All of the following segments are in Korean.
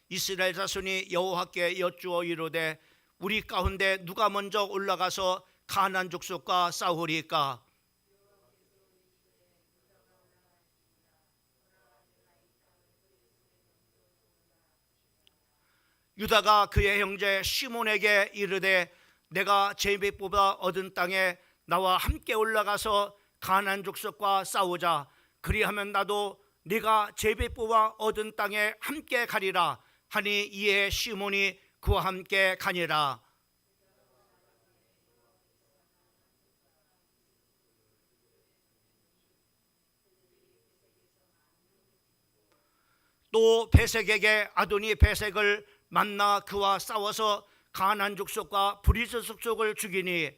이스라엘 자손이 여호와께 여쭈어 이르되 우리 가운데 누가 먼저 올라가서 가나안 족속과 싸우리까? 유다가 그의 형제 시몬에게 이르되 내가 제비 뽑아 얻은 땅에 나와 함께 올라가서 가나안 족속과 싸우자. 그리하면 나도 네가 제비 뽑아 얻은 땅에 함께 가리라 하니 이에 시몬이 그와 함께 가니라. 또 베색에게 아도니 베색을 만나 그와 싸워서 가나안 족속과 브리스 족속을 죽이니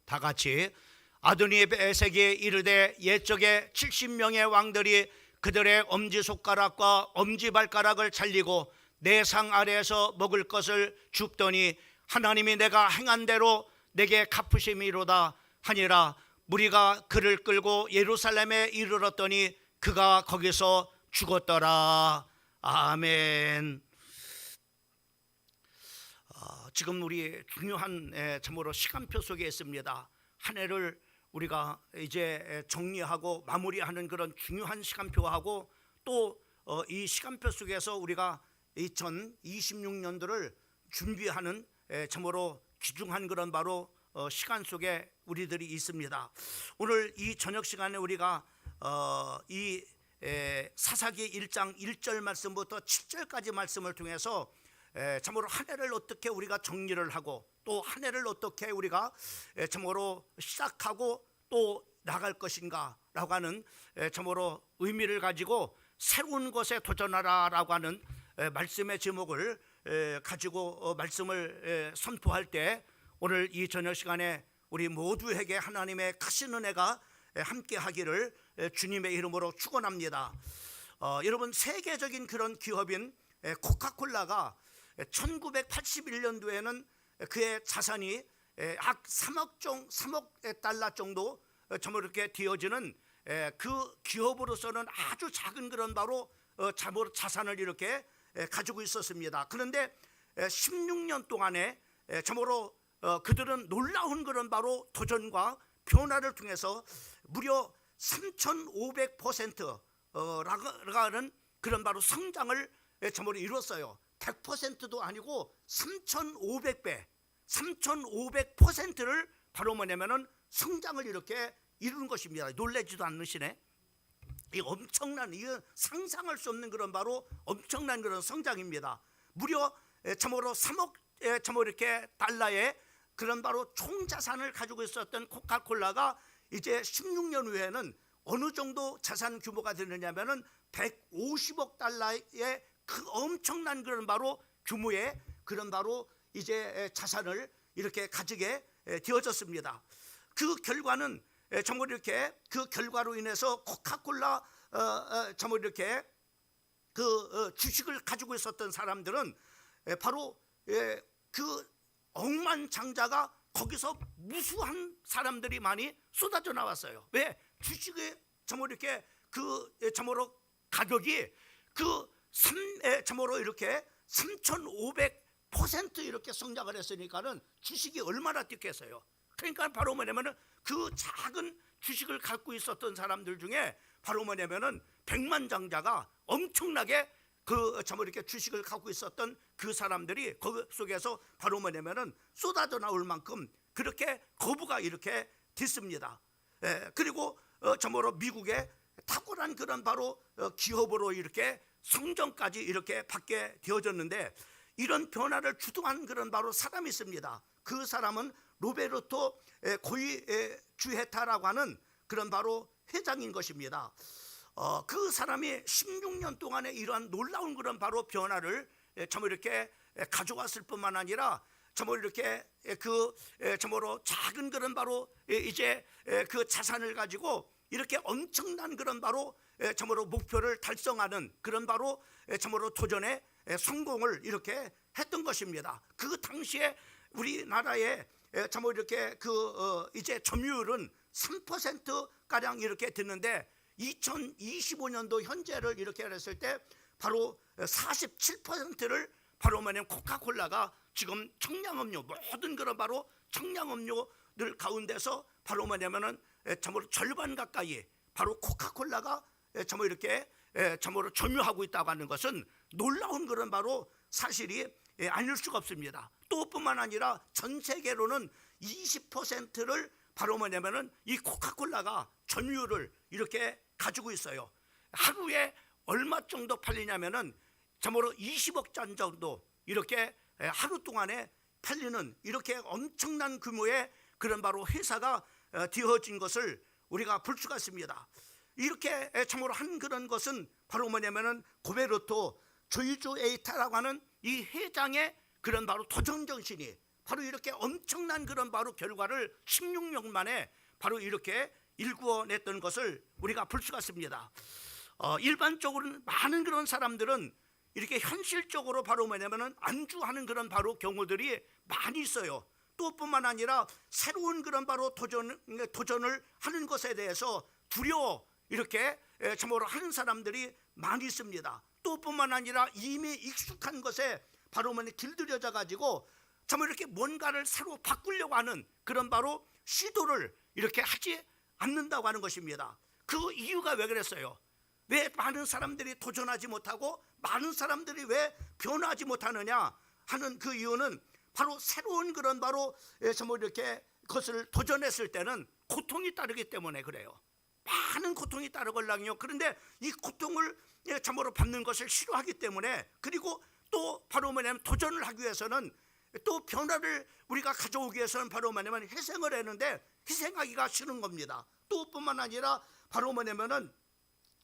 다 같이 아도니 베색이 이르되 옛적에 70명의 왕들이 그들의 엄지손가락과 엄지발가락을 잘리고 내 상 아래에서 먹을 것을 줍더니 하나님이 내가 행한 대로 내게 갚으심이로다 하니라. 무리가 그를 끌고 예루살렘에 이르렀더니 그가 거기서 죽었더라. 아멘. 지금 우리 중요한 참으로 시간표 속에 있습니다. 한 해를 우리가 이제 정리하고 마무리하는 그런 중요한 시간표하고 또 이 시간표 속에서 우리가 2026년도를 준비하는 참으로 귀중한 그런 바로 시간 속에 우리들이 있습니다. 오늘 이 저녁 시간에 우리가 이 사사기 1장 1절 말씀부터 7절까지 말씀을 통해서 참으로 한 해를 어떻게 우리가 정리를 하고 또 한 해를 어떻게 우리가 참으로 시작하고 또 나갈 것인가 라고 하는 참으로 의미를 가지고 새로운 것에 도전하라 라고 하는 말씀의 제목을 가지고 말씀을 선포할 때 오늘 이 저녁 시간에 우리 모두에게 하나님의 크신 은혜가 함께 하기를 주님의 이름으로 축원합니다. 여러분 세계적인 그런 기업인 코카콜라가 1981년도에는 그의 자산이 약 3억 달러 정도 이렇게 되어지는 그 기업으로서는 아주 작은 그런 바로 자산을 이렇게 가지고 있었습니다. 그런데 16년 동안에 참으로 그들은 놀라운 그런 바로 도전과 변화를 통해서 무려 3,500%라는 그런 바로 성장을 참으로 이뤘어요. 100%도 아니고 3,500배, 3,500%를 바로 뭐냐면은 성장을 이렇게 이루는 것입니다. 놀라지도 않으시네. 이 엄청난, 이건 상상할 수 없는 그런 바로 엄청난 그런 성장입니다. 무려 참으로 3억 참으로 이렇게 달러의 그런 바로 총자산을 가지고 있었던 코카콜라가 이제 16년 후에는 어느 정도 자산 규모가 되느냐면은 150억 달러의 그 엄청난 그런 바로 규모의 그런 바로 이제 자산을 이렇게 가지게 되어졌습니다. 그 결과는 정말 이렇게 그 결과로 인해서 코카콜라 정말 이렇게 그 주식을 가지고 있었던 사람들은 바로 그 억만장자가 거기서 무수한 사람들이 많이 쏟아져 나왔어요. 왜? 주식의 정말 이렇게 그 참으로 가격이 그 참으로 이렇게 3,500% 이렇게 성장을 했으니까는 주식이 얼마나 뛰겠어요. 그러니까 바로 뭐냐면은 그 작은 주식을 갖고 있었던 사람들 중에 바로 뭐냐면은 백만장자가 엄청나게 그 참으로 이렇게 주식을 갖고 있었던 그 사람들이 그 속에서 바로 뭐냐면은 쏟아져 나올 만큼 그렇게 거부가 이렇게 됐습니다. 그리고 참으로 미국의 탁월한 그런 바로 기업으로 이렇게 성정까지 이렇게 받게 되어졌는데 이런 변화를 주도한 그런 바로 사람이 있습니다. 그 사람은 로베르토 고이 주헤타라고 하는 그런 바로 회장인 것입니다. 그 사람이 16년 동안에 이러한 놀라운 그런 바로 변화를 참 이렇게 가져왔을 뿐만 아니라 참으로 이렇게 그 참으로 작은 그런 바로 이제 그 자산을 가지고 이렇게 엄청난 그런 바로 참으로 목표를 달성하는 그런 바로 참으로 도전의 성공을 이렇게 했던 것입니다. 그 당시에 우리나라에 참으로 이렇게 그 이제 점유율은 3% 가량 이렇게 됐는데 2025년도 현재를 이렇게 했을 때 바로 47%를 바로 뭐냐면 코카콜라가 지금 청량음료, 모든 그런 바로 청량음료들 가운데서 바로 뭐냐면은 참으로 절반 가까이 바로 코카콜라가 참으로 이렇게 참으로 점유하고 있다고 하는 것은 놀라운 그런 바로 사실이 아닐 수가 없습니다. 또 뿐만 아니라 전 세계로는 20%를 바로 뭐냐면은 이 코카콜라가 점유율을 이렇게 가지고 있어요. 하루에 얼마 정도 팔리냐면은 참으로 20억 잔 정도 이렇게 하루 동안에 팔리는 이렇게 엄청난 규모의 그런 바로 회사가 되어진 것을 우리가 볼 수가 있습니다. 이렇게 참으로 한 그런 것은 바로 뭐냐면은 고베르토 조이조 에이타라고 하는 이 회장의 그런 바로 도전 정신이 바로 이렇게 엄청난 그런 바로 결과를 16년 만에 바로 이렇게 일구어냈던 것을 우리가 볼 수가 있습니다. 일반적으로는 많은 그런 사람들은 이렇게 현실적으로 바로 뭐냐면은 안주하는 그런 바로 경우들이 많이 있어요. 또 뿐만 아니라 새로운 그런 바로 도전을 하는 것에 대해서 두려워 이렇게 참으로 하는 사람들이 많이 있습니다. 또 뿐만 아니라 이미 익숙한 것에 바로 길들여져 가지고 참으로 이렇게 뭔가를 새로 바꾸려고 하는 그런 바로 시도를 이렇게 하지 않는다고 하는 것입니다. 그 이유가 왜 그랬어요? 왜 많은 사람들이 도전하지 못하고 많은 사람들이 왜 변화하지 못하느냐 하는 그 이유는 바로 새로운 그런 바로 참으로 이렇게 그것을 도전했을 때는 고통이 따르기 때문에 그래요. 많은 고통이 따르걸랑요. 그런데 이 고통을 참으로 받는 것을 싫어하기 때문에, 그리고 또 바로 뭐냐면 도전을 하기 위해서는 또 변화를 우리가 가져오기 위해서는 바로 뭐냐면 희생을 했는데 희생하기가 싫은 겁니다. 또 뿐만 아니라 바로 뭐냐면은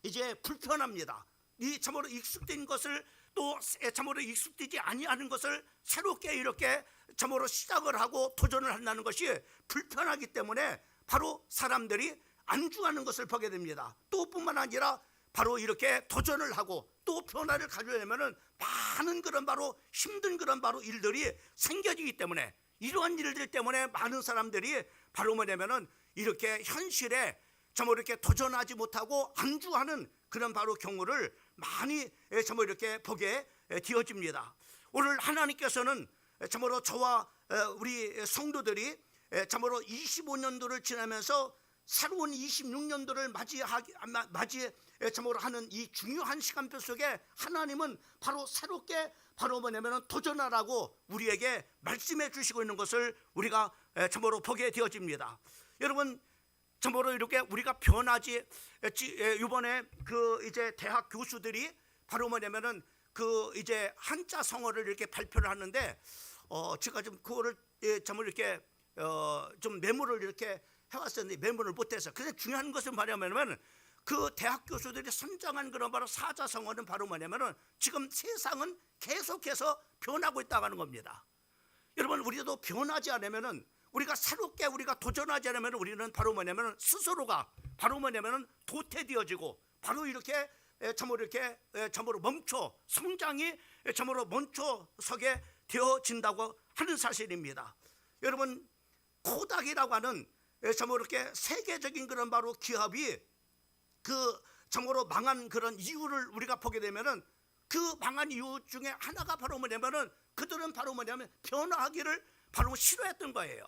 이제 불편합니다. 이 참으로 익숙된 것을 또 참으로 익숙되지 아니하는 것을 새롭게 이렇게 참으로 시작을 하고 도전을 한다는 것이 불편하기 때문에 바로 사람들이 안주하는 것을 보게 됩니다. 또 뿐만 아니라 바로 이렇게 도전을 하고 또 변화를 가져내면은 많은 그런 바로 힘든 그런 바로 일들이 생겨지기 때문에, 이러한 일들 때문에 많은 사람들이 바로 뭐냐면은 이렇게 현실에 참으로 이렇게 도전하지 못하고 안주하는 그런 바로 경우를 많이 참으로 이렇게 보게 되어집니다. 오늘 하나님께서는 참으로 저와 우리 성도들이 참으로 25년도를 지나면서 새로운 26년도를 맞이 참으로 하는 이 중요한 시간표 속에 하나님은 바로 새롭게 바로 뭐냐면 도전하라고 우리에게 말씀해 주시고 있는 것을 우리가 참으로 보게 되어집니다. 여러분, 참으로 이렇게 우리가 변하지, 이번에 그 이제 대학 교수들이 바로 뭐냐면은 그 이제 한자 성어를 이렇게 발표를 하는데 제가 좀 그거를 참으로 이렇게 좀 메모를 이렇게 해왔었는데 메모를 못해서. 그래서 중요한 것은 뭐냐면은 그 대학 교수들이 선정한 그런 바로 사자성어는 바로 뭐냐면은 지금 세상은 계속해서 변하고 있다고 하는 겁니다. 여러분, 우리도 변하지 않으면은, 우리가 새롭게 우리가 도전하지 않으면 우리는 바로 뭐냐면은 스스로가 바로 뭐냐면은 도태되어지고 바로 이렇게 참으로 이렇게 참으로 멈춰 성장이 참으로 멈춰서게 되어진다고 하는 사실입니다. 여러분, 코닥이라고 하는 참으로 이렇게 세계적인 그런 바로 기업이 그 참으로 망한 그런 이유를 우리가 보게 되면은 그 망한 이유 중에 하나가 바로 뭐냐면은 그들은 바로 뭐냐면 변화하기를 바로 싫어했던 거예요.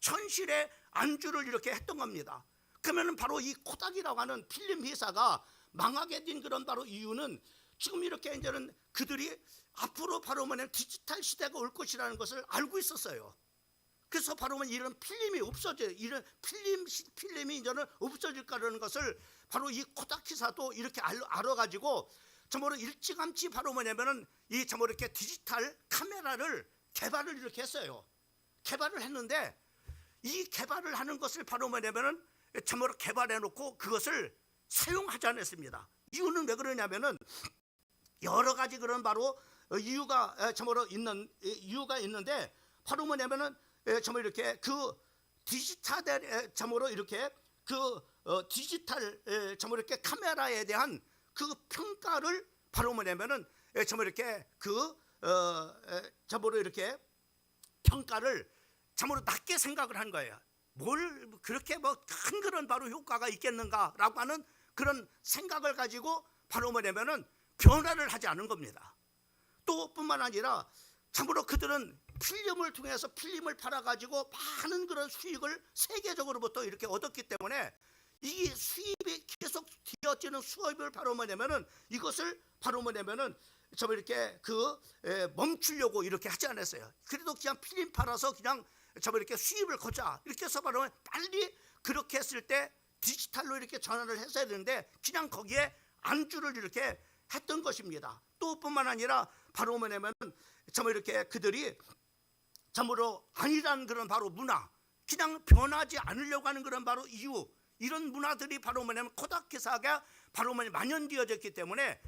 현실에 안주를 이렇게 했던 겁니다. 그러면은 바로 이 코닥이라고 하는 필름 회사가 망하게 된 그런 바로 이유는 지금 이렇게 이제는 그들이 앞으로 바로 뭐냐면 디지털 시대가 올 것이라는 것을 알고 있었어요. 그래서 바로 이런 필름이 없어져요. 이런 필름이 이제는 없어질 거라는 것을 바로 이 코닥 기사도 이렇게 알아가지고 참으로 일찌감치 바로 뭐냐면은 이 참으로 이렇게 디지털 카메라를 개발을 이렇게 했어요. 개발을 했는데 이 개발을 하는 것을 바로 뭐냐면은 참으로 개발해 놓고 그것을 사용하지 않았습니다. 이유는 왜 그러냐면은 여러 가지 그런 바로 이유가 참으로 있는 이유가 있는데 바로 뭐냐면은 참으로 이렇게 그 디지털 참으로 이렇게 그 디지털 참으로 이렇게 카메라에 대한 그 평가를 바로 뭐냐면은 참으로 이렇게 그 참으로 이렇게 평가를 참으로 낮게 생각을 한 거예요. 뭘 그렇게 뭐 큰 그런 바로 효과가 있겠는가라고 하는 그런 생각을 가지고 바로 뭐냐면은 변화를 하지 않은 겁니다. 또 뿐만 아니라 참으로 그들은 필름을 통해서 필름을 팔아가지고 많은 그런 수익을 세계적으로부터 이렇게 얻었기 때문에 이 수입이 계속 되어지는 수입을 바로 뭐냐면은 이것을 바로 뭐냐면은 이렇게 멈추려고 이렇게 하지 않았어요. 그래도 그냥 필름 팔아서 그냥 이렇게 수입을 거자 이렇게 해서 바로 빨리 그렇게 했을 때 디지털로 이렇게 전환을 했어야 되는데 그냥 거기에 안주를 이렇게 했던 것입니다. 또 뿐만 아니라 바로 뭐냐면 이렇게 그들이 참으로 아니란 그런 바로 문화, 그냥 변하지 않으려고 하는 그런 바로 이유, 이런 문화들이 바로 뭐냐면 코다키사가 바로 만연되어졌기 때문에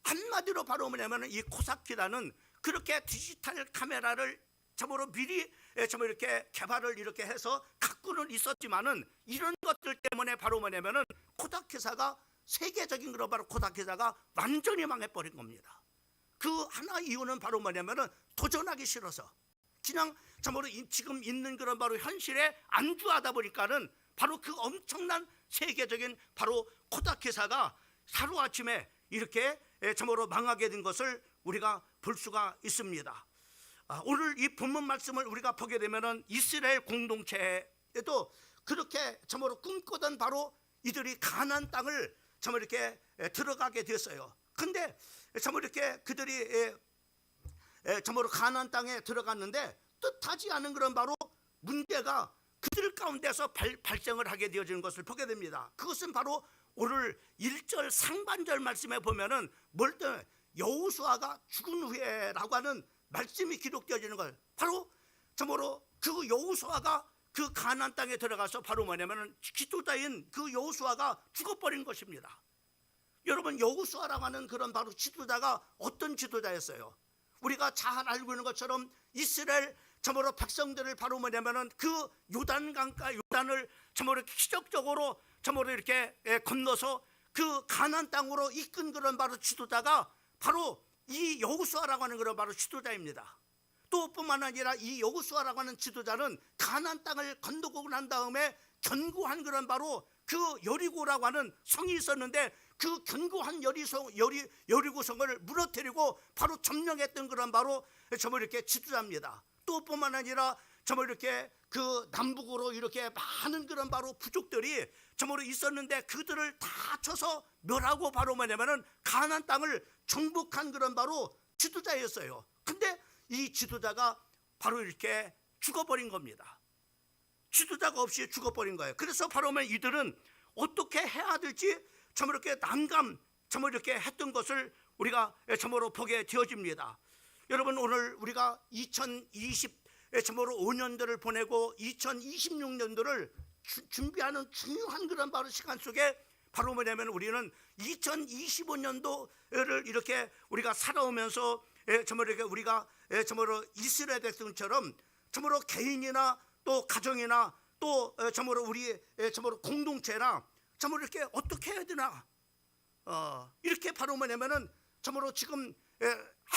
한마디로 바로 뭐냐면 이 코사키라는 그렇게 디지털 카메라를 참으로 미리 이렇게 개발을 이렇게 해서 갖고는 있었지만은 이런 것들 때문에 바로 뭐냐면은 코다키사가 세계적인 그런 바로 코다키사가 완전히 망해버린 겁니다. 그 하나 이유는 바로 뭐냐면은 도전하기 싫어서 그냥 참으로 지금 있는 그런 바로 현실에 안주하다 보니까는 바로 그 엄청난 세계적인 바로 코다키사가 하루아침에 이렇게 참으로 망하게 된 것을 우리가 볼 수가 있습니다. 오늘 이 본문 말씀을 우리가 보게 되면은 이스라엘 공동체에도 그렇게 참으로 꿈꾸던 바로 이들이 가나안 땅을 참으로 이렇게 들어가게 됐어요. 근데 참으로 이렇게 그들이 참으로 가나안 땅에 들어갔는데 뜻하지 않은 그런 바로 문제가 그들 가운데서 발생을 하게 되어지는 것을 보게 됩니다. 그것은 바로 오늘 1절 상반절 말씀에 보면은 뭘 때문에 여호수아가 죽은 후에라고 하는 말씀이 기록되어지는 걸, 바로 참으로 그 여호수아가 그 가나안 땅에 들어가서 바로 뭐냐면은 지도자인 그 여호수아가 죽어버린 것입니다. 여러분, 여호수아라고 하는 그런 바로 지도자가 어떤 지도자였어요? 우리가 잘 알고 있는 것처럼 이스라엘 참으로 백성들을 바로 뭐냐면은 그 요단강가 요단을 참으로 기적적으로 참으로 이렇게 건너서 그 가나안 땅으로 이끈 그런 바로 지도자가 바로 이 여호수아라고 하는 그런 바로 지도자입니다. 또 뿐만 아니라 이 여호수아라고 하는 지도자는 가나안 땅을 건너고 난 다음에 견고한 그런 바로 그 여리고라고 하는 성이 있었는데 그 견고한 여리고성을 무너뜨리고 바로 점령했던 그런 바로 정말 이렇게 지도자입니다. 또 뿐만 아니라 정말 이렇게 그 남북으로 이렇게 많은 그런 바로 부족들이 정말 있었는데 그들을 다 쳐서 멸하고 바로 뭐냐면은 가나안 땅을 정복한 그런 바로 지도자였어요. 근데 이 지도자가 바로 이렇게 죽어버린 겁니다. 지도자가 없이 죽어버린 거예요. 그래서 바로 이들은 어떻게 해야 될지 정말 이렇게 난감 정말 이렇게 했던 것을 우리가 참으로 보게 되어집니다. 여러분, 오늘 우리가 2025년도를 보내고 2026년도를 준비하는 중요한 그런 바로 시간 속에 바로 뭐냐면 우리는 2025년도를 이렇게 우리가 살아오면서 정말 이렇게 우리가 정말로 이스라엘 백성처럼 정말로 개인이나 또 가정이나 또 정말로 우리 정말로 공동체나 정말로 이렇게 어떻게 해야 되나 이렇게 바로 뭐냐면은 정말로 지금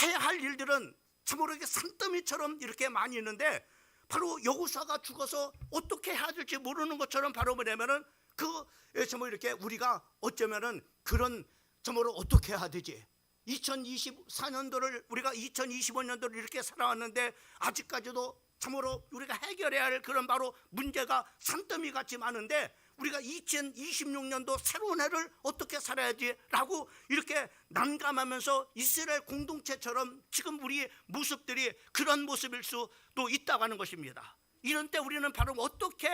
해야 할 일들은 참으로 이렇게 산더미처럼 이렇게 많이 있는데 바로 여호수아가 죽어서 어떻게 해야 될지 모르는 것처럼 바로 뭐냐면은 정말 이렇게 우리가 어쩌면은 그런 정말로 어떻게 해야 되지? 2024년도를 우리가 2025년도를 이렇게 살아왔는데 아직까지도 참으로 우리가 해결해야 할 그런 바로 문제가 산더미 같이 많은데 우리가 2026년도 새로운 해를 어떻게 살아야지라고 이렇게 난감하면서 이스라엘 공동체처럼 지금 우리 모습들이 그런 모습일 수도 있다고 하는 것입니다. 이런 때 우리는 바로 어떻게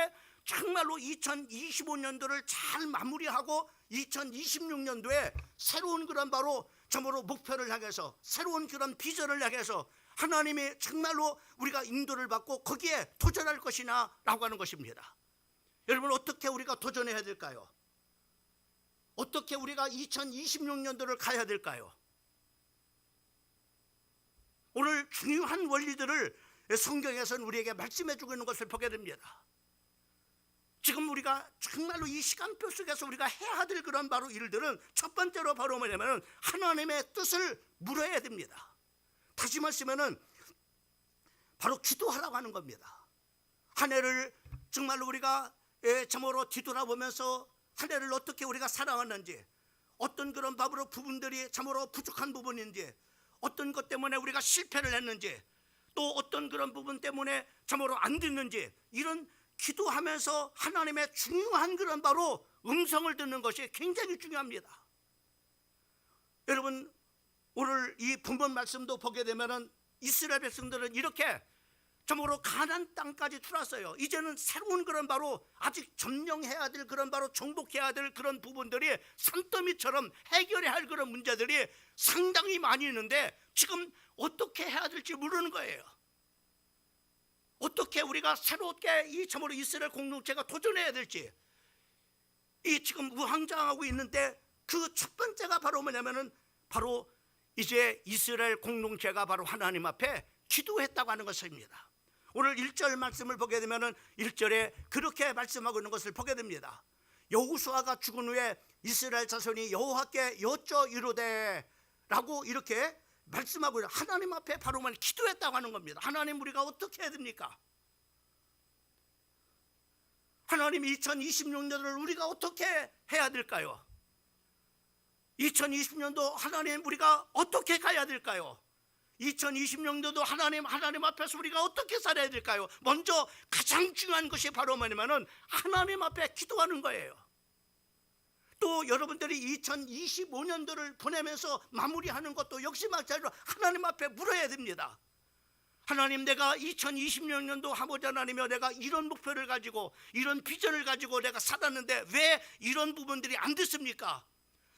정말로 2025년도를 잘 마무리하고 2026년도에 새로운 그런 바로 정말로 목표를 향해서 새로운 그런 비전을 향해서 하나님이 정말로 우리가 인도를 받고 거기에 도전할 것이냐라고 하는 것입니다. 여러분, 어떻게 우리가 도전해야 될까요? 어떻게 우리가 2026년도를 가야 될까요? 오늘 중요한 원리들을 성경에서는 우리에게 말씀해 주고 있는 것을 보게 됩니다. 지금 우리가 정말로 이 시간표 속에서 우리가 해야 될 그런 바로 일들은 첫 번째로 바로 뭐냐면 하나님의 뜻을 물어야 됩니다. 다시 말씀하면은 바로 기도하라고 하는 겁니다. 한 해를 정말로 우리가 참으로 뒤돌아보면서 한 해를 어떻게 우리가 살아왔는지, 어떤 그런 바로 부분들이 참으로 부족한 부분인지, 어떤 것 때문에 우리가 실패를 했는지, 또 어떤 그런 부분 때문에 참으로 안 듣는지, 이런 기도하면서 하나님의 중요한 그런 바로 음성을 듣는 것이 굉장히 중요합니다. 여러분, 오늘 이 본문 말씀도 보게 되면은 이스라엘 백성들은 이렇게 참으로 가나안 땅까지 들어왔어요. 이제는 새로운 그런 바로 아직 점령해야 될 그런 바로 정복해야 될 그런 부분들이 산더미처럼 해결해야 할 그런 문제들이 상당히 많이 있는데 지금 어떻게 해야 될지 모르는 거예요. 어떻게 우리가 새롭게 이 참으로 이스라엘 공동체가 도전해야 될지, 이 지금 우왕좌왕하고 있는데 그 첫 번째가 바로 뭐냐면은 바로 이제 이스라엘 공동체가 바로 하나님 앞에 기도했다고 하는 것입니다. 오늘 1절 말씀을 보게 되면은 1절에 그렇게 말씀하고 있는 것을 보게 됩니다. 여호수아가 죽은 후에 이스라엘 자손이 여호와께 여쭤 이르되 라고 이렇게 말씀하고 있는, 하나님 앞에 바로만 기도했다고 하는 겁니다. 하나님, 우리가 어떻게 해야 됩니까? 하나님, 2026년을 우리가 어떻게 해야 될까요? 2020년도 하나님, 우리가 어떻게 가야 될까요? 2020년도도 하나님 앞에서 우리가 어떻게 살아야 될까요? 먼저 가장 중요한 것이 바로 뭐냐면은 하나님 앞에 기도하는 거예요. 또 여러분들이 2025년도를 보내면서 마무리하는 것도 역시 마찬가지로 하나님 앞에 물어야 됩니다. 하나님, 내가 2026년도 하고자 하나님이여, 내가 이런 목표를 가지고 이런 비전을 가지고 내가 살았는데 왜 이런 부분들이 안 됐습니까?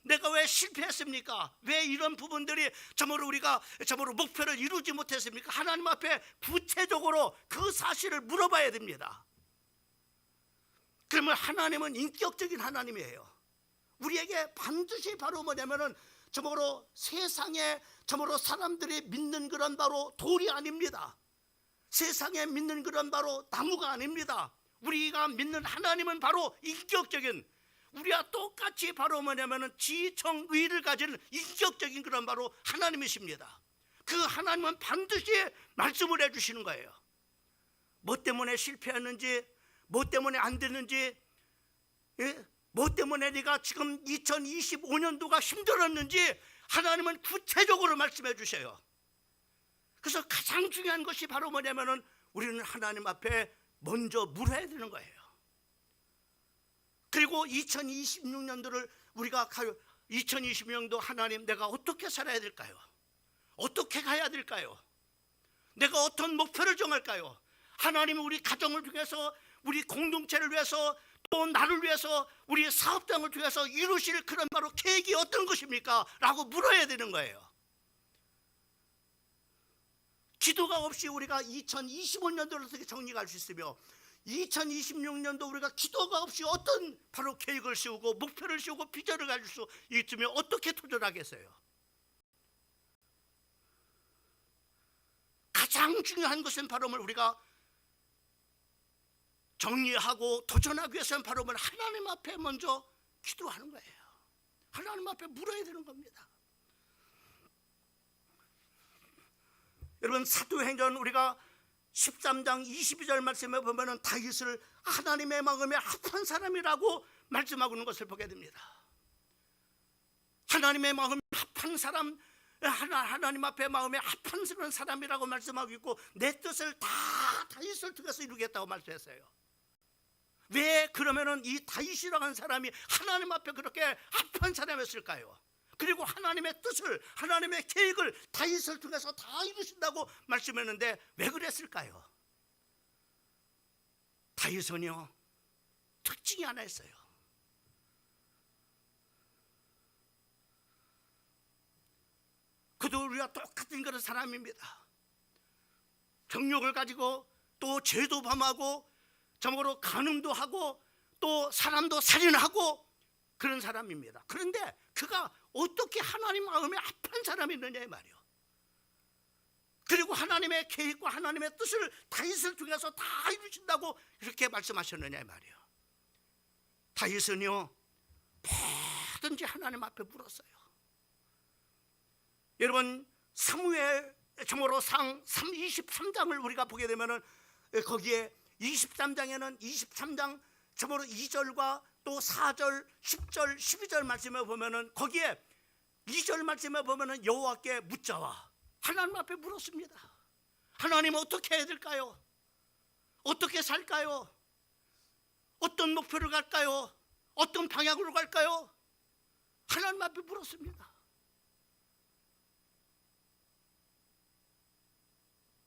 내가 왜 실패했습니까? 왜 이런 부분들이 참으로 우리가 참으로 목표를 이루지 못했습니까? 하나님 앞에 구체적으로 그 사실을 물어봐야 됩니다. 그러면 하나님은 인격적인 하나님이에요. 우리에게 반드시 바로 뭐냐면은 참으로 세상에 참으로 사람들이 믿는 그런 바로 돌이 아닙니다. 세상에 믿는 그런 바로 나무가 아닙니다. 우리가 믿는 하나님은 바로 인격적인, 우리와 똑같이 바로 뭐냐면은 지정의를 가진 인격적인 그런 바로 하나님이십니다. 그 하나님은 반드시 말씀을 해주시는 거예요. 뭐 때문에 실패했는지, 뭐 때문에 안 됐는지, 뭐 때문에 네가 지금 2025년도가 힘들었는지 하나님은 구체적으로 말씀해 주셔요. 그래서 가장 중요한 것이 바로 뭐냐면은 우리는 하나님 앞에 먼저 물어야 되는 거예요. 그리고 2026년도를 우리가 2026년도 하나님, 내가 어떻게 살아야 될까요? 어떻게 가야 될까요? 내가 어떤 목표를 정할까요? 하나님은 우리 가정을 통해서, 우리 공동체를 위해서, 또 나를 위해서, 우리 사업장을 통해서 이루실 그런 바로 계획이 어떤 것입니까? 라고 물어야 되는 거예요. 기도가 없이 우리가 2025년도를 어떻게 정리할 수 있으며 2026년도 우리가 기도가 없이 어떤 바로 계획을 세우고 목표를 세우고 비전을 가질 수 있으면 어떻게 도전하겠어요? 가장 중요한 것은 바로 우리가 정리하고 도전하기 위해서는 바로 하나님 앞에 먼저 기도하는 거예요. 하나님 앞에 물어야 되는 겁니다. 여러분, 사도행전 우리가 13장 22절 말씀에 보면은 다윗을 하나님의 마음에 합한 사람이라고 말씀하고 있는 것을 보게 됩니다. 하나님의 마음에 합한 사람, 하나님 앞에 마음에 합한 그런 사람이라고 말씀하고 있고, 내 뜻을 다 다윗을 통해서 이루겠다고 말씀했어요. 왜 그러면은 이 다윗이라고 하는 사람이 하나님 앞에 그렇게 합한 사람이었을까요? 그리고 하나님의 뜻을, 하나님의 계획을 다윗을 통해서 다 이루신다고 말씀했는데 왜 그랬을까요? 다윗은요, 특징이 하나 있어요. 그도 우리와 똑같은 그런 사람입니다. 경력을 가지고 또 죄도 범하고 참으로 간음도 하고 또 사람도 살인하고 그런 사람입니다. 그런데 그가 어떻게 하나님 마음에 합한 사람이 있느냐 이 말이에요. 그리고 하나님의 계획과 하나님의 뜻을 다윗을 통해서 다 이루신다고 이렇게 말씀하셨느냐 이 말이에요. 다윗은요, 뭐든지 하나님 앞에 물었어요. 여러분, 사무엘 참으로 상 23장을 우리가 보게 되면은 거기에 23장에는 23장 저번에 2절과 또 4절, 10절, 12절 말씀에 보면은 거기에 2절 말씀에 보면은 여호와께 묻자와 하나님 앞에 물었습니다. 하나님 어떻게 해야 될까요? 어떻게 살까요? 어떤 목표를 갈까요? 어떤 방향으로 갈까요? 하나님 앞에 물었습니다.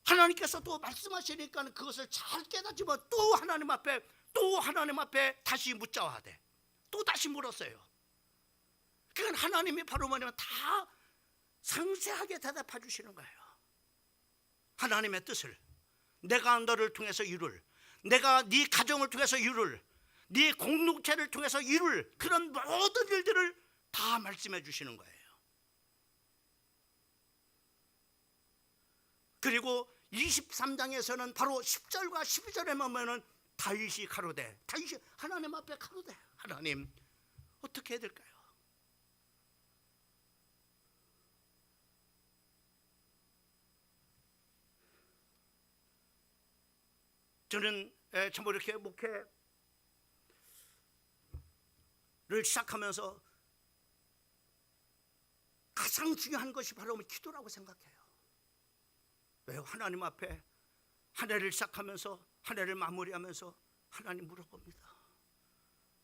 하나님께서 또 말씀하시니까 그것을 잘 깨닫지만 또 하나님 앞에 다시 묻자와 하되 또 다시 물었어요. 그러니까 하나님이 바로 뭐냐면 다 상세하게 대답해 주시는 거예요. 하나님의 뜻을 내가 너를 통해서 이룰, 내가 네 가정을 통해서 이룰, 네 공동체를 통해서 이룰 그런 모든 일들을 다 말씀해 주시는 거예요. 그리고 23장에서는 바로 10절과 12절에 보면은 다윗이 가로되, 다윗이 하나님 앞에 가로되, 하나님 어떻게 해야 될까요? 저는 전부 이렇게 목회를 시작하면서 가장 중요한 것이 바로 기도라고 생각해요. 왜요? 하나님 앞에 한 해를 시작하면서 한 해를 마무리하면서 하나님 물어봅니다.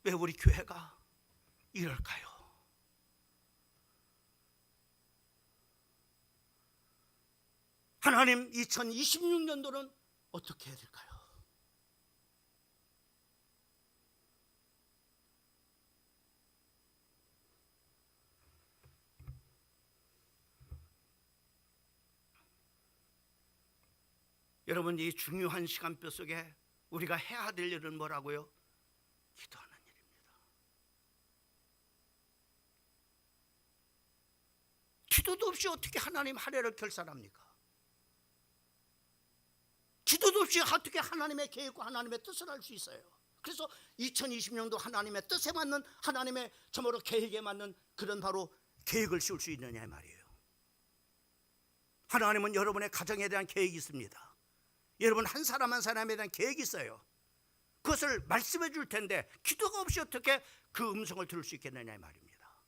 왜 우리 교회가 이럴까요? 하나님 2026년도는 어떻게 해야 될까요? 여러분, 이 중요한 시간표 속에 우리가 해야 될 일은 뭐라고요? 기도하는 일입니다. 기도도 없이 어떻게 하나님 한 해를 결산합니까? 기도도 없이 어떻게 하나님의 계획과 하나님의 뜻을 알 수 있어요? 그래서 2020년도 하나님의 뜻에 맞는, 하나님의 참으로 계획에 맞는 그런 바로 계획을 세울 수 있느냐 이 말이에요. 하나님은 여러분의 가정에 대한 계획이 있습니다. 여러분 한 사람 한 사람에 대한 계획이 있어요. 그것을 말씀해 줄 텐데 기도가 없이 어떻게 그 음성을 들을 수 있겠느냐 이 말입니다.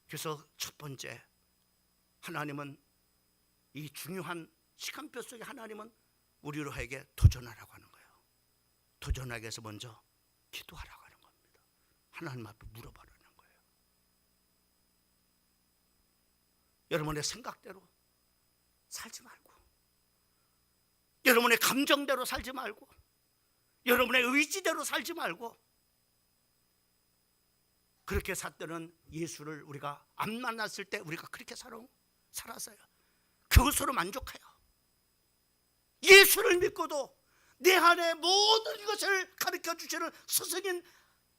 그래서 첫 번째, 하나님은 이 중요한 시간표 속에 하나님은 우리로에게 도전하라고 하는 거예요. 도전하기 위해서 먼저 기도하라고 하는 겁니다. 하나님 앞에 물어봐라는 거예요. 여러분의 생각대로 살지 말고, 여러분의 감정대로 살지 말고, 여러분의 의지대로 살지 말고, 그렇게 샀더는 예수를 우리가 안 만났을 때 우리가 그렇게 살았어요. 그것으로 만족해요. 예수를 믿고도 내 안에 모든 것을 가르쳐 주시는 스승인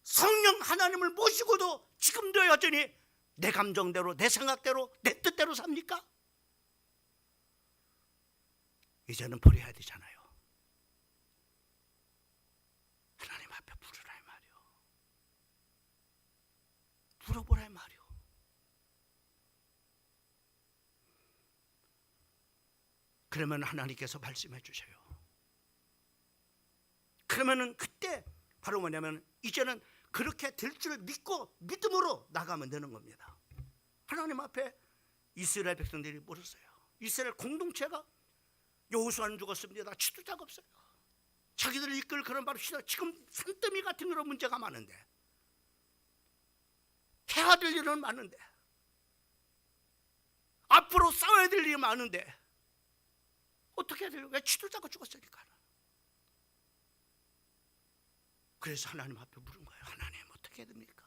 성령 하나님을 모시고도 지금도 여전히 내 감정대로, 내 생각대로, 내 뜻대로 삽니까? 이제는 버려야 되잖아요. 하나님 앞에 부르라 이 말이요. 물어보라 이 말이요. 그러면 하나님께서 말씀해 주셔요. 그러면은 그때 바로 뭐냐면 이제는 그렇게 될 줄 믿고 믿음으로 나가면 되는 겁니다. 하나님 앞에 이스라엘 백성들이 물었어요. 이스라엘 공동체가 여호수아는 죽었습니다. 지도자가 없어요. 자기들을 이끌 그런 바로 지금 산더미 같은 그런 문제가 많은데, 해야 될 일은 많은데, 앞으로 싸워야 될 일이 많은데 어떻게 해야 돼요? 왜 지도자가 죽었으니까. 그래서 하나님 앞에 물은 거예요. 하나님 어떻게 해야 됩니까?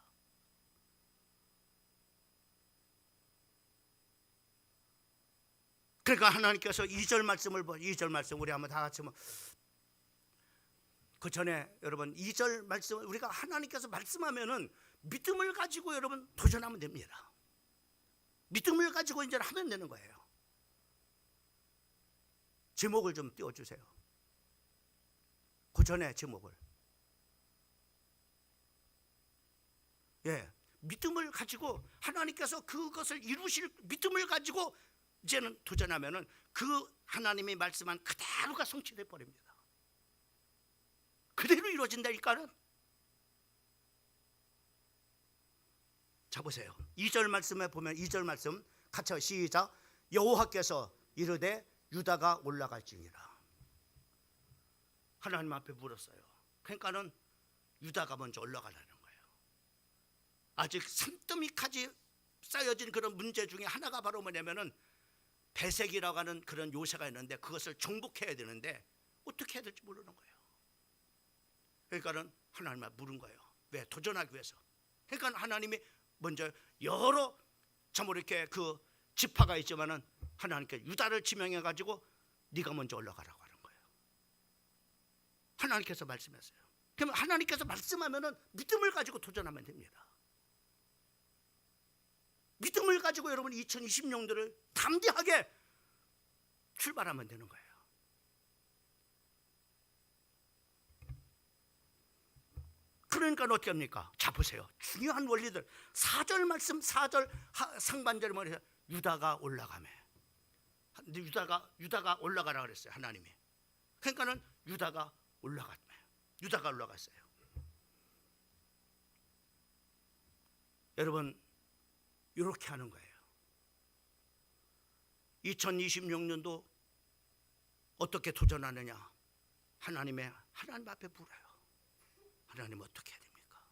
그러니까 하나님께서 2절 말씀을 2절 말씀 우리 한번 다 같이 그 전에 여러분 2절 말씀 우리가 하나님께서 말씀하면은 믿음을 가지고 여러분 도전하면 됩니다. 믿음을 가지고 이제 하면 되는 거예요. 제목을 좀 띄워주세요. 그 전에 제목을. 믿음을 가지고 하나님께서 그것을 이루실 믿음을 가지고 이제는 도전하면은 그 하나님이 말씀한 그대로가 성취돼 버립니다. 그대로 이루어진다니까는. 자 보세요. 2절 말씀에 보면 2절 말씀 같이 시작. 여호와께서 이르되 유다가 올라갈지니라. 하나님 앞에 물었어요. 그러니까는 유다가 먼저 올라가라는 거예요. 아직 산더미까지 쌓여진 그런 문제 중에 하나가 바로 뭐냐면은 배색이라고 하는 그런 요새가 있는데 그것을 정복해야 되는데 어떻게 해야 될지 모르는 거예요. 그러니까는 하나님 앞에 물은 거예요. 왜? 도전하기 위해서. 그러니까 하나님이 먼저 여러 참으로 이렇게 그 지파가 있지만은 하나님께 유다를 지명해 가지고 네가 먼저 올라가라고 하는 거예요. 하나님께서 말씀했어요. 그러면 하나님께서 말씀하면은 믿음을 가지고 도전하면 됩니다. 믿음을 가지고 여러분 2020년도를 담대하게 출발하면 되는 거예요. 그러니까 어떻게 합니까? 자 보세요. 중요한 원리들. 4절 말씀 4절 상반절에 뭐래요? 유다가 올라가매. 유다가 올라가라 그랬어요. 하나님이. 그러니까는 유다가 올라갔매. 유다가 올라갔어요. 여러분 이렇게 하는 거예요. 2026년도 어떻게 도전하느냐? 하나님 앞에 물어요. 하나님 어떻게 해야 됩니까?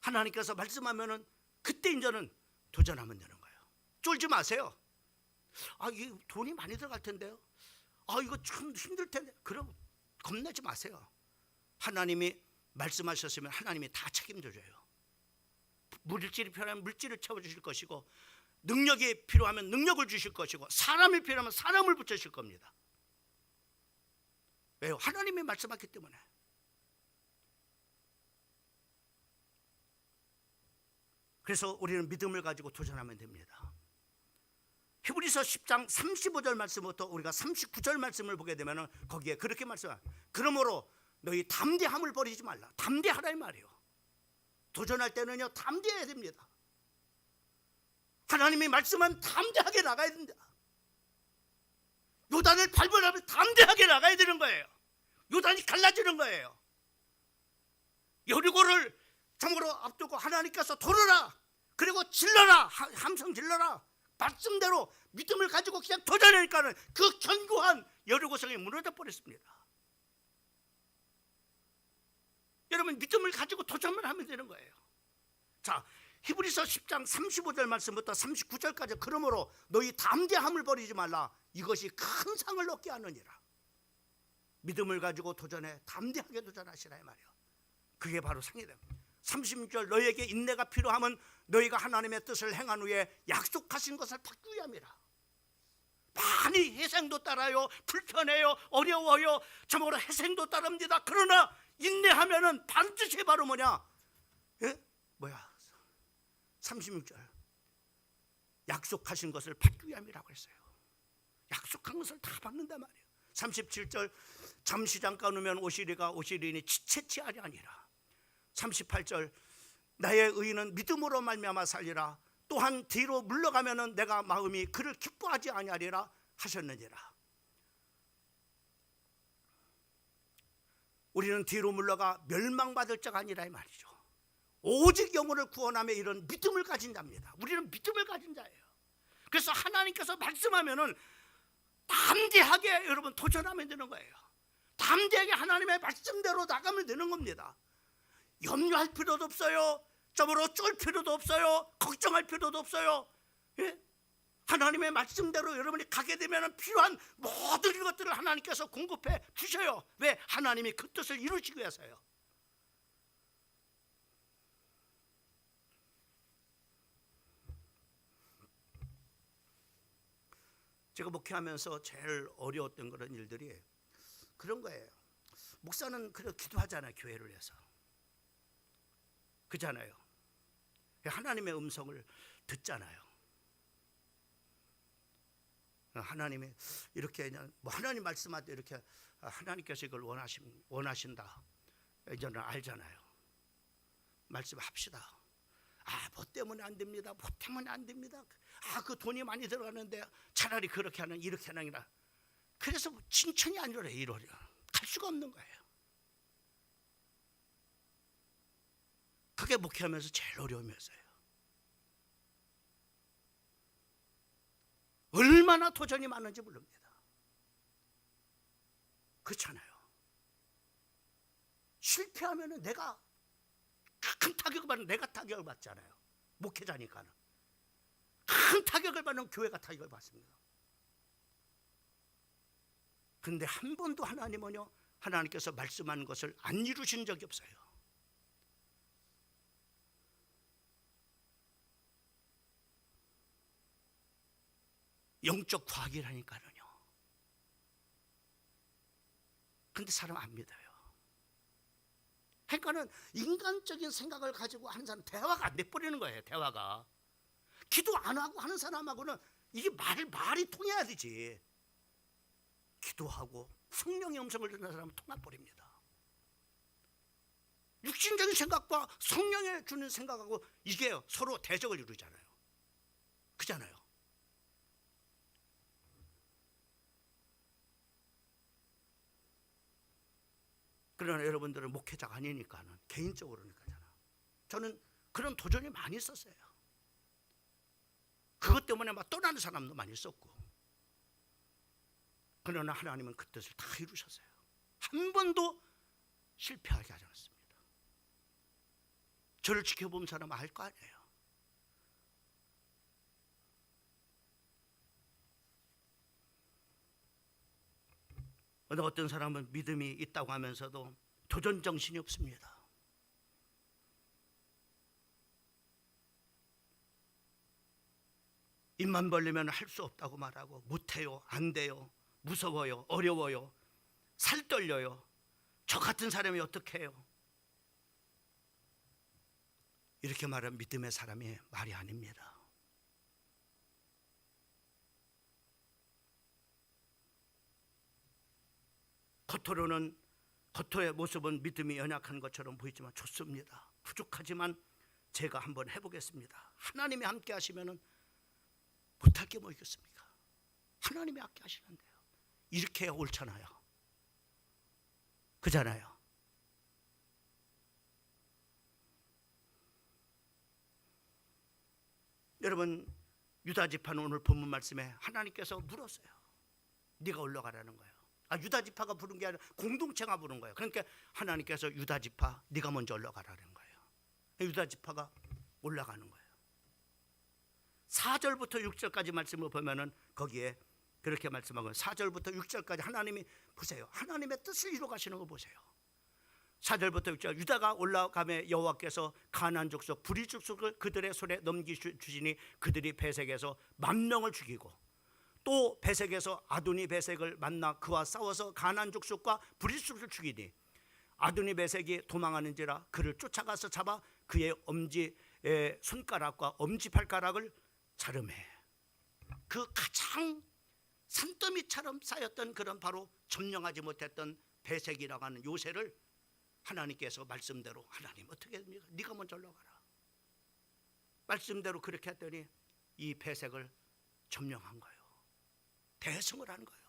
하나님께서 말씀하면은 그때 이제는 도전하면 되는 거예요. 쫄지 마세요. 아, 이 돈이 많이 들어갈 텐데요. 아, 이거 참 힘들 텐데. 그럼 겁내지 마세요. 하나님이 말씀하셨으면 하나님이 다 책임져줘요. 물질이 필요하면 물질을 채워주실 것이고 능력이 필요하면 능력을 주실 것이고 사람이 필요하면 사람을 붙여주실 겁니다. 왜요? 하나님이 말씀하기 때문에. 그래서 우리는 믿음을 가지고 도전하면 됩니다. 히브리서 10장 35절 말씀부터 우리가 39절 말씀을 보게 되면 거기에 그렇게 말씀합니다. 그러므로 너희 담대함을 버리지 말라. 담대하라 이 말이에요. 도전할 때는요 담대해야 됩니다. 하나님이 말씀한 담대하게 나가야 됩니다. 요단을 밟으려면 담대하게 나가야 되는 거예요. 요단이 갈라지는 거예요. 여리고를 참으로 앞두고 하나님께서 돌아라. 그리고 질러라. 함성 질러라. 말씀대로 믿음을 가지고 그냥 도전하니까는 그 견고한 여리고성이 무너져 버렸습니다. 여러분 믿음을 가지고 도전만 하면 되는 거예요. 자, 히브리서 10장 35절 말씀부터 39절까지 그러므로 너희 담대함을 버리지 말라. 이것이 큰 상을 얻게 하느니라. 믿음을 가지고 도전해 담대하게 도전하시라 이 말이에요. 그게 바로 상이 됩니다. 36절 너희에게 인내가 필요하면 너희가 하나님의 뜻을 행한 후에 약속하신 것을 받기 위함이라. 많이 희생도 따라요. 불편해요. 어려워요. 참으로 희생도 따릅니다. 그러나 인내하면은 반드시 바로 뭐냐? 예? 36절 약속하신 것을 받기 위함이라고 했어요. 약속한 것을 다 받는단 말이에요. 37절 잠시 잠깐 오면 오시리가 오시리니 지체치 아니하니라. 38절 나의 의인은 믿음으로 말미암아 살리라. 또한 뒤로 물러가면은 내가 마음이 그를 기뻐하지 아니하리라 하셨느니라. 우리는 뒤로 물러가 멸망받을 자가 아니라 이 말이죠. 오직 영혼을 구원하며 이런 믿음을 가진 자입니다. 우리는 믿음을 가진 자예요. 그래서 하나님께서 말씀하면은 담대하게 여러분 도전하면 되는 거예요. 담대하게 하나님의 말씀대로 나가면 되는 겁니다. 염려할 필요도 없어요. 점으로 쫄 필요도 없어요. 걱정할 필요도 없어요. 예? 하나님의 말씀대로 여러분이 가게 되면 필요한 모든 것들을 하나님께서 공급해 주셔요. 왜? 하나님이 그 뜻을 이루시기 위해서요. 제가 목회하면서 제일 어려웠던 그런 일들이 그런 거예요. 목사는 그래 기도하잖아요. 교회를 위해서. 그잖아요. 하나님의 음성을 듣잖아요. 하나님이 이렇게 뭐 하나님 말씀할 때 이렇게 하나님께서 이걸 원하신다. 이제는 알잖아요. 말씀합시다. 뭐 때문에 안 됩니다. 뭐 때문에 안 됩니다. 그 돈이 많이 들어가는데 차라리 그렇게 하는 이렇게 하는 게나. 그래서 칭찬이 안 이루어요. 이루어요. 갈 수가 없는 거예요. 그게 목회하면서 제일 어려우면서요. 얼마나 도전이 많은지 모릅니다. 그렇잖아요. 실패하면은 내가 큰 타격을 받는, 내가 타격을 받잖아요. 목회자니까는. 큰 타격을 받는 교회가 타격을 받습니다. 그런데 한 번도 하나님께서 말씀하는 것을 안 이루신 적이 없어요. 영적 과학이라니까요. 근데 사람 안 믿어요. 그러니까는 인간적인 생각을 가지고 하는 사람 대화가 안 돼버리는 거예요. 대화가. 기도 안 하고 하는 사람하고는 이게 말이 통해야 되지. 기도하고 성령의 음성을 듣는 사람은 통합버립니다. 육신적인 생각과 성령의 주는 생각하고 이게 서로 대적을 이루잖아요. 그잖아요. 그러나 여러분들은 목회자가 아니니까는 개인적으로니까잖아. 저는 그런 도전이 많이 있었어요. 그것 때문에 막 떠나는 사람도 많이 있었고. 그러나 하나님은 그 뜻을 다 이루셨어요. 한 번도 실패하게 하지 않았습니다. 저를 지켜본 사람은 알 거 아니에요. 어떤 사람은 믿음이 있다고 하면서도 도전 정신이 없습니다. 입만 벌리면 할 수 없다고 말하고, 못해요, 안 돼요, 무서워요, 어려워요, 살 떨려요, 저 같은 사람이 어떻게 해요? 이렇게 말하는 믿음의 사람이 말이 아닙니다. 겉으로의 모습은 믿음이 연약한 것처럼 보이지만 좋습니다. 부족하지만 제가 한번 해보겠습니다. 하나님이 함께 하시면 못할 게 뭐 있겠습니까? 하나님이 함께 하시는데요. 이렇게 해야 옳잖아요. 그잖아요. 여러분, 유다 지파는 오늘 본문 말씀에 하나님께서 물었어요. 네가 올라가라는 거예요. 유다 지파가 부른 게 아니라 공동체가 부른 거예요. 그러니까 하나님께서 유다 지파 네가 먼저 올라가라는 거예요. 유다 지파가 올라가는 거예요. 4절부터 6절까지 말씀을 보면은 거기에 그렇게 말씀하고, 4절부터 6절까지 하나님이 보세요. 하나님의 뜻을 이루어 가시는 거 보세요. 4절부터 6절, 유다가 올라가매 여호와께서 가나안 족속 브리 족속을 그들의 손에 넘기주시니 그들이 베색에서 10,000명을 죽이고, 또 베색에서 아도니 베색을 만나 그와 싸워서 가나안 족속과 브리 족속을 죽이니 아도니 베색이 도망하는지라 그를 쫓아가서 잡아 그의 엄지 손가락과 엄지 발가락을 자르매, 그 가장 산더미처럼 쌓였던 그런 바로 점령하지 못했던 베색이라고 하는 요새를 하나님께서 말씀대로, 하나님 어떻게 됩니까? 네가 먼저 올라가라. 말씀대로 그렇게 했더니 이 베색을 점령한 거예요. 대승을 한 거예요.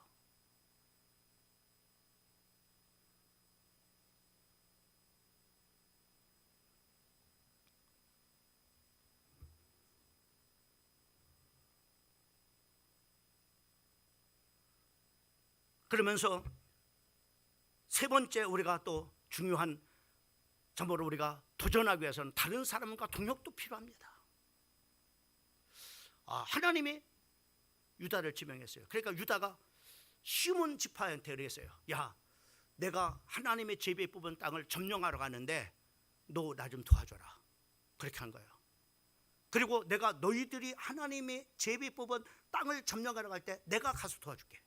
그러면서 세 번째 우리가 또 중요한 점으로 우리가 도전하기 위해서는 다른 사람과 동역도 필요합니다. 하나님이 유다를 지명했어요. 그러니까 유다가 시몬 지파한테 그랬어요. 야, 내가 하나님의 제비에 뽑은 땅을 점령하러 가는데 너 나 좀 도와줘라. 그렇게 한 거예요. 그리고 내가 너희들이 하나님의 제비에 뽑은 땅을 점령하러 갈 때 내가 가서 도와줄게.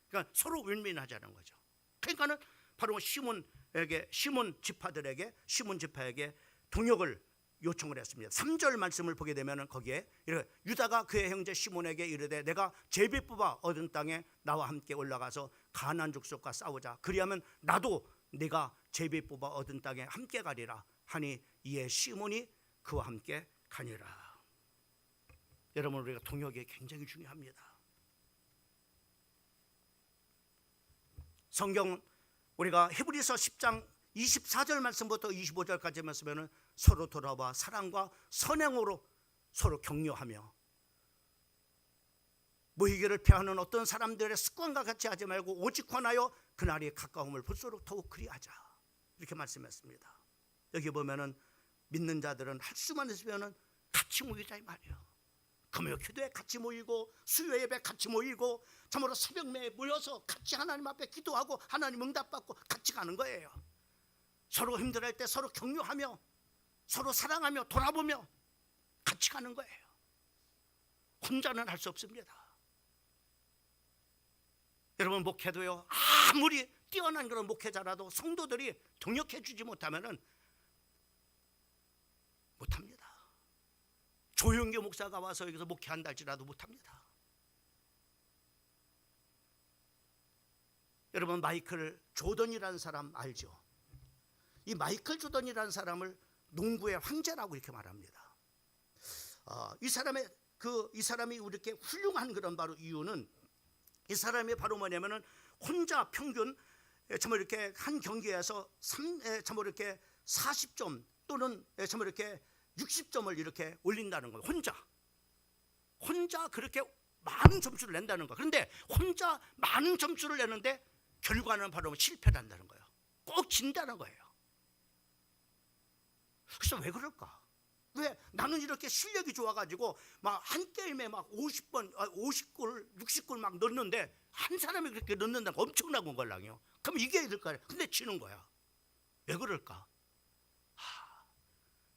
그러니까 서로 윈윈하자는 거죠. 그러니까는 바로 시몬 지파에게 동역을 요청을 했습니다. 3절 말씀을 보게 되면 거기에 유다가 그의 형제 시몬에게 이르되 내가 제비 뽑아 얻은 땅에 나와 함께 올라가서 가나안 족속과 싸우자. 그리하면 나도 네가 제비 뽑아 얻은 땅에 함께 가리라 하니 이에 시몬이 그와 함께 가니라. 여러분, 우리가 동역이 굉장히 중요합니다. 성경 우리가 히브리서 10장 24절 말씀부터 25절까지 말씀에는 서로 돌아와 사랑과 선행으로 서로 격려하며 모이기를 피하는 어떤 사람들의 습관과 같이 하지 말고 오직 권하여 그날이 가까움을 볼수록 더욱 그리하자, 이렇게 말씀했습니다. 여기 보면은 믿는 자들은 할 수만 있으면은 같이 모이자 이 말이에요. 금요 기도에 같이 모이고 수요 예배 같이 모이고 참으로 새벽매에 모여서 같이 하나님 앞에 기도하고 하나님 응답받고 같이 가는 거예요. 서로 힘들어할 때 서로 격려하며 서로 사랑하며 돌아보며 같이 가는 거예요. 혼자는 할 수 없습니다. 여러분, 목회도요, 아무리 뛰어난 그런 목회자라도 성도들이 동역해 주지 못하면은 못합니다. 조용기 목사가 와서 여기서 목회한다 할지라도 못합니다. 여러분, 마이클 조던이라는 사람 알죠? 이 마이클 조던이라는 사람을 농구의 황제라고 이렇게 말합니다. 이 사람이 이렇게 훌륭한 그런 바로 이유는, 이 사람이 바로 뭐냐면은 혼자 평균 참 이렇게 한 경기에서 참 이렇게 40점 또는 참 이렇게 60점을 이렇게 올린다는 거예요. 혼자 그렇게 많은 점수를 낸다는 거예요. 그런데 혼자 많은 점수를 내는데 결과는 바로 실패를 한다는 거예요. 꼭 진다는 거예요. 그래서 왜 그럴까? 왜 나는 이렇게 실력이 좋아가지고 막 한 게임에 막 50골, 60골 막 넣는데 한 사람이 그렇게 넣는다는 거 엄청난 건걸랑요. 그럼 이겨야 될 거야. 근데 지는 거야. 왜 그럴까?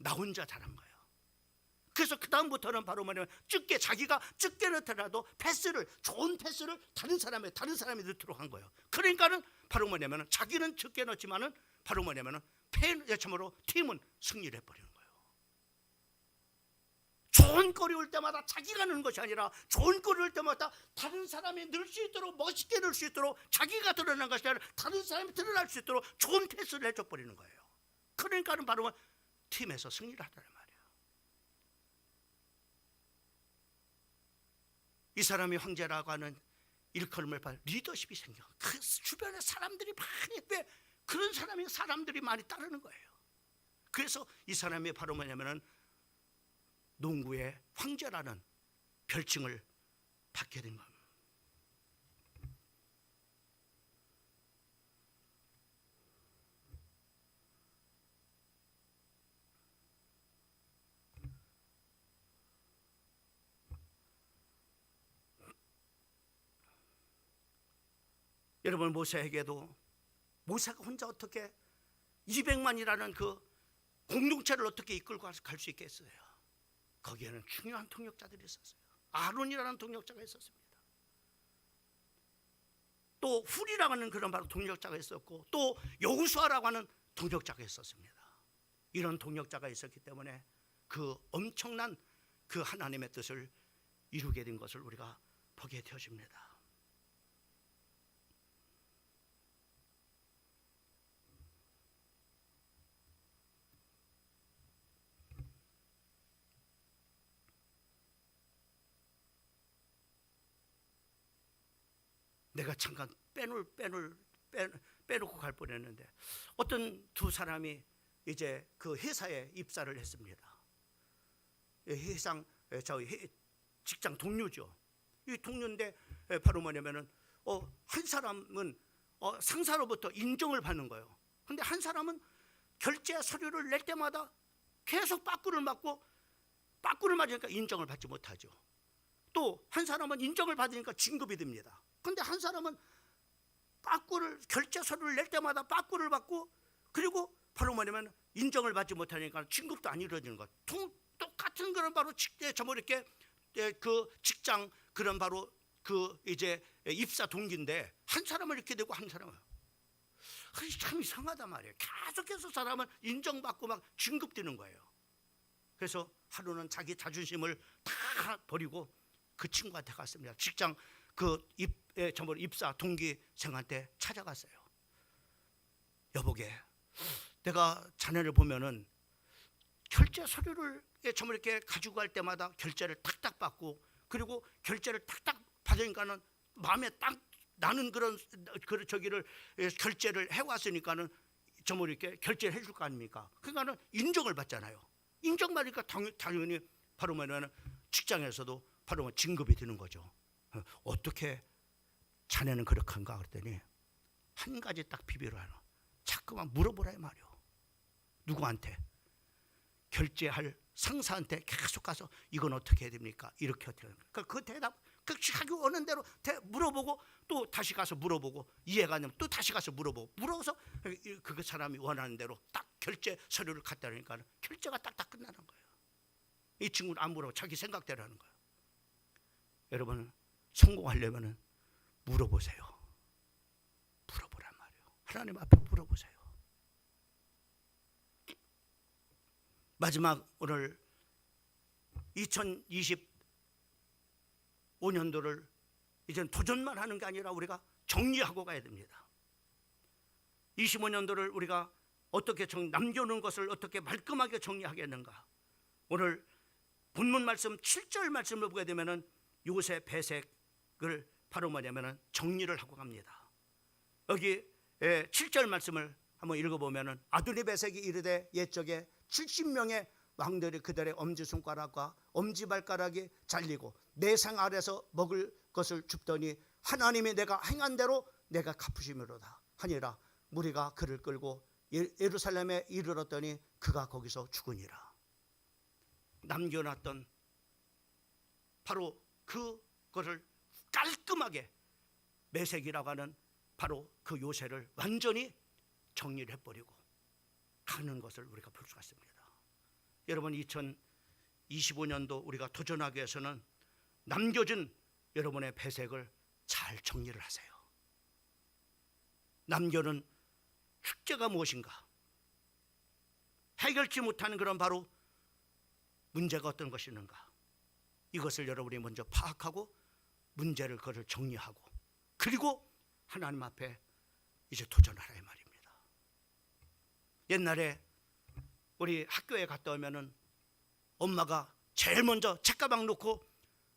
나 혼자 잘한 거예요. 그래서 그 다음부터는 바로 뭐냐면 자기가 적게 넣더라도 좋은 패스를 다른 사람이 넣도록 한 거예요. 그러니까는 바로 뭐냐면 자기는 적게 넣지만은 바로 뭐냐면은 참으로 팀은 승리를 해버리는 거예요. 좋은 골이 올 때마다 자기가 넣는 것이 아니라 좋은 골이 올 때마다 다른 사람이 넣을 수 있도록, 멋있게 넣을 수 있도록, 자기가 드러난 것이 아니라 다른 사람이 드러날 수 있도록 좋은 패스를 해줘버리는 거예요. 그러니까는 바로 팀에서 승리를 하더란 말이에요. 이 사람이 황제라고 하는 일컬음을 받아 리더십이 생겨. 그 주변에 사람들이 많이, 왜 그런 사람들이 많이 따르는 거예요. 그래서 이 사람이 바로 뭐냐면은 농구의 황제라는 별칭을 받게 된 겁니다. 여러분, 모세가 혼자 어떻게 200만이라는 그 공동체를 어떻게 이끌고 갈 수 있겠어요? 거기에는 중요한 동역자들이 있었어요. 아론이라는 동역자가 있었습니다. 또 훌이라고 하는 그런 바로 동역자가 있었고, 또 여호수아라고 하는 동역자가 있었습니다. 이런 동역자가 있었기 때문에 그 엄청난 그 하나님의 뜻을 이루게 된 것을 우리가 보게 되어집니다. 내가 잠깐 빼놓고 갈 뻔했는데, 어떤 두 사람이 이제 그 회사에 입사를 했습니다. 직장 동료죠. 이 동료인데 바로 뭐냐면은 한 사람은 상사로부터 인정을 받는 거예요. 근데 한 사람은 결제 서류를 낼 때마다 계속 빠꾸를 맞으니까 인정을 받지 못하죠. 또 한 사람은 인정을 받으니까 진급이 됩니다. 근데 한 사람은 결제 서류를 낼 때마다 빠꾸를 받고, 그리고 바로 뭐냐면 인정을 받지 못하니까 진급도 안 이루어지는 것. 똑같은 그런 바로 이렇게 그 직장 그런 바로 그 이제 입사 동기인데 한 사람은 이렇게 되고 한 사람은 참 이상하단 말이에요. 계속해서 사람은 인정받고 막 진급되는 거예요. 그래서 하루는 자기 자존심을 다 버리고 그 친구한테 갔습니다. 직장 입사 동기생한테 찾아갔어요. 여보게, 내가 자네를 보면은 결제 서류를 좀 이렇게 가지고 갈 때마다 결제를 탁탁 받고, 그리고 결제를 탁탁 받으니까는 마음에 딱 나는 그런 저기를 결제를 해왔으니까는 좀 이렇게 결제를 해줄 거 아닙니까? 그러니까는 인정을 받잖아요. 인정받으니까 당연히 바로 뭐냐면 직장에서도 바로 진급이 되는 거죠. 어떻게 자네는 그렇게 한가 그랬더니 한 가지 딱 비비를 하나. 자꾸만 물어보라 이 말이요. 누구한테? 결제할 상사한테 계속 가서 이건 어떻게 해야 됩니까? 이렇게 어떻게 해야 됩니까? 그 대답, 그 자기 원하는 대로 물어보고 또 다시 가서 물어보고, 이해가 안 되면 또 다시 가서 물어서 그 사람이 원하는 대로 딱 결제 서류를 갖다 놓으니까 결제가 딱딱 끝나는 거예요. 이 친구는 안 물어보고 자기 생각대로 하는 거예요. 여러분, 성공하려면 물어보세요. 물어보란 말이에요. 하나님 앞에 물어보세요. 마지막 오늘 2025년도를 이제는 도전만 하는 게 아니라 우리가 정리하고 가야 됩니다. 25년도를 우리가 어떻게 남겨놓은 것을 어떻게 말끔하게 정리하겠는가. 오늘 본문 말씀 7절 말씀을 보게 되면은 요셉 배색을 바로 뭐냐면은 정리를 하고 갑니다. 여기 7절 말씀을 한번 읽어보면은 아도니 배색이 이르되 옛적에 70명의 왕들이 그들의 엄지손가락과 엄지발가락이 잘리고 내 상 아래서 먹을 것을 줍더니 하나님이 내가 행한 대로 내가 갚으심이로다 하니라. 무리가 그를 끌고 예루살렘에 이르렀더니 그가 거기서 죽으니라. 남겨놨던 바로 그것을 깔끔하게 매색이라고 하는 바로 그 요새를 완전히 정리를 해버리고 가는 것을 우리가 볼 수가 있습니다. 여러분, 2025년도 우리가 도전하기 위해서는 남겨진 여러분의 배색을 잘 정리를 하세요. 남겨놓은 숙제가 무엇인가? 해결치 못하는 그런 바로 문제가 어떤 것이 있는가? 이것을 여러분이 먼저 파악하고 문제를 그걸 정리하고, 그리고 하나님 앞에 이제 도전하라 이 말입니다. 옛날에 우리 학교에 갔다 오면은 엄마가 제일 먼저 책가방 놓고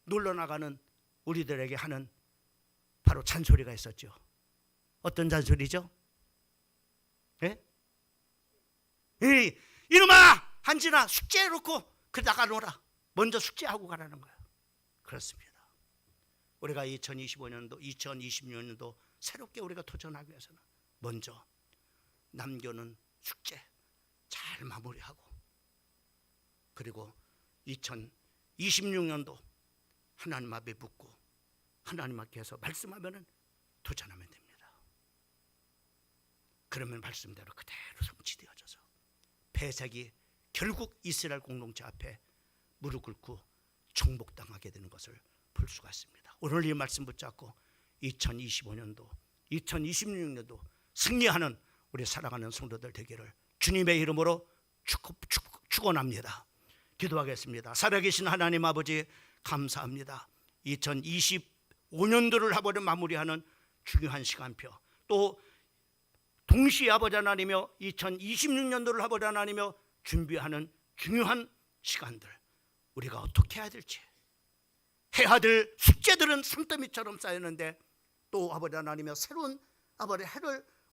놀러 나가는 우리들에게 하는 바로 잔소리가 있었죠. 어떤 잔소리죠? 예? 이놈아, 한진아, 숙제해 놓고 그 나가 놀아. 먼저 숙제하고 가라는 거예요. 그렇습니다. 우리가 2025년도, 2026년도 새롭게 우리가 도전하기 위해서는 먼저 남겨놓은 숙제 잘 마무리하고, 그리고 2026년도 하나님 앞에 묻고 하나님 앞에서 말씀하면 도전하면 됩니다. 그러면 말씀대로 그대로 성취되어져서 배색이 결국 이스라엘 공동체 앞에 무릎 꿇고 정복당하게 되는 것을 볼 수가 있습니다. 오늘 이 말씀 붙잡고 2025년도, 2026년도 승리하는 우리 사랑하는 성도들 되기를 주님의 이름으로 축원합니다. 기도하겠습니다. 살아계신 하나님 아버지, 감사합니다. 2025년도를 아버지 마무리하는 중요한 시간표, 또 동시에 아버지 하나님이며 2026년도를 아버지 하나님이며 준비하는 중요한 시간들, 우리가 어떻게 해야 될지, 해야 될 숙제들은 산더미처럼 쌓였는데 또 아버지 하나님이며 새로운 아버지 해를